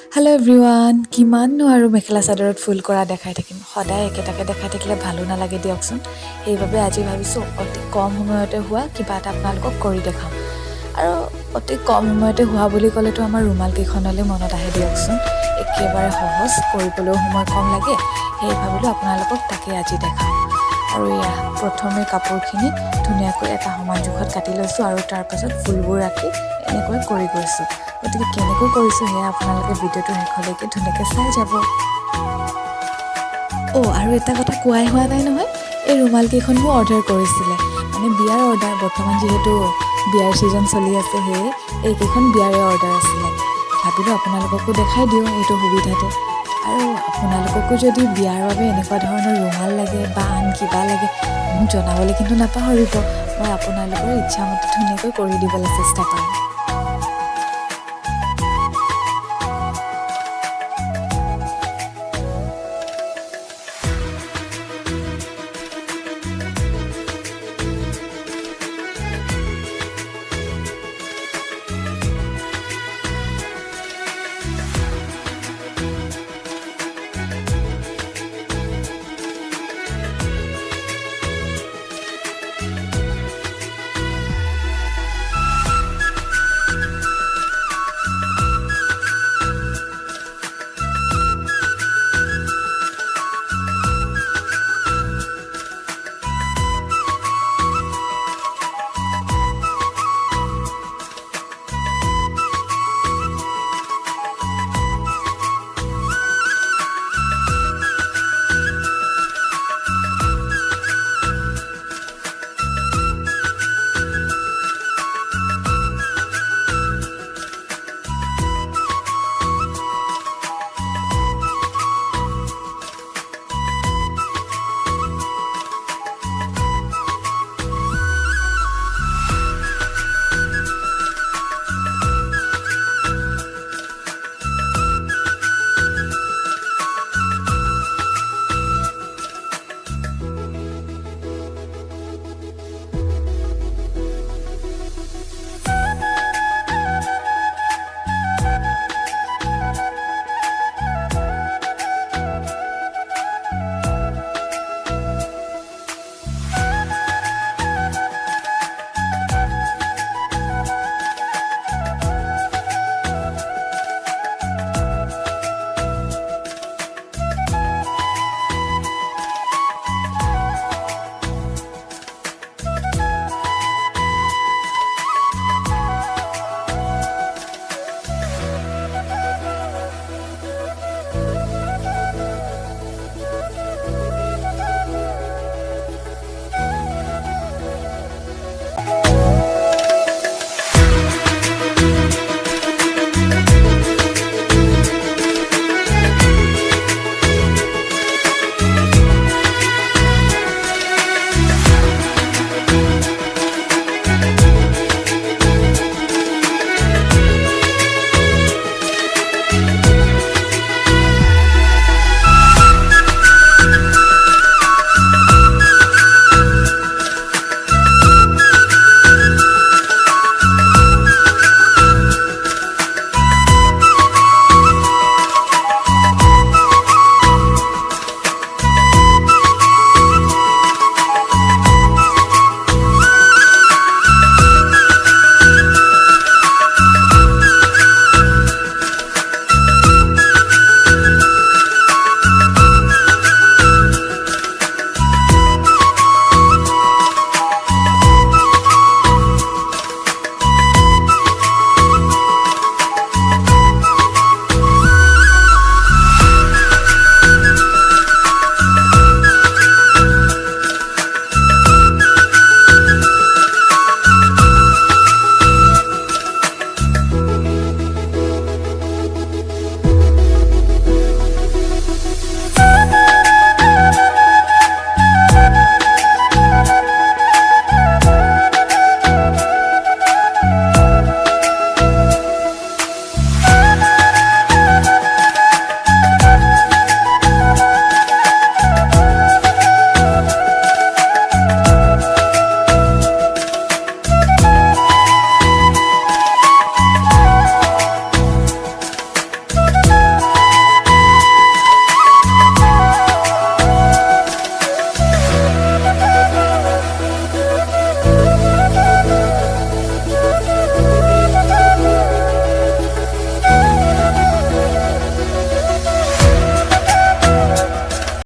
Hello' everyone, কিমাননো আৰু মেখেলা চাদৰত ফুল কৰা দেখাই থাকিম। সদায় একেটাকে দেখাই থাকিলে ভালো নালাগে দিয়কচোন। সেইবাবে আজি ভাবিছোঁ অতি কম সময়তে হোৱা কিবা এটা আপোনালোকক কৰি দেখাম। আৰু অতি কম সময়তে হোৱা বুলি ক'লেতো আমাৰ ৰুমাল কেইখনলৈ মনত আহে দিয়কচোন। একেবাৰে সহজ, কৰিবলৈও সময় কম লাগে। সেয়ে ভাবিলোঁ আপোনালোকক তাকে আজি দেখাম। আৰু এয়া প্ৰথমে কাপোৰখিনি ধুনীয়াকৈ এটা সমান জোখত কাটি লৈছোঁ আৰু তাৰপাছত ফুলবোৰ ৰাখি এনেকৈ কৰি গৈছোঁ। গতিকে কেনেকৈ কৰিছোঁ সেয়া আপোনালোকে ভিডিঅ'টো শেষলৈকে ধুনীয়াকৈ চাই যাব। আৰু এটা কথা কোৱাই হোৱা নাই নহয়, এই ৰুমালকেইখন মোৰ অৰ্ডাৰ কৰিছিলে, মানে বিয়াৰ অৰ্ডাৰ। বৰ্তমান যিহেতু বিয়াৰ ছিজন চলি আছে, সেয়ে এইকেইখন বিয়াৰে অৰ্ডাৰ আছিলে। ভাবিলোঁ আপোনালোককো দেখাই দিওঁ এইটো সুবিধাতে। আৰু আপোনালোককো যদি বিয়াৰ বাবে এনেকুৱা ধৰণৰ ৰুমাল লাগে বা আন কিবা লাগে, মোক জনাবলৈ কিন্তু নাপাহৰিব। মই আপোনালোকৰ ইচ্ছামতে ধুনীয়াকৈ কৰি দিবলৈ চেষ্টা কৰিম।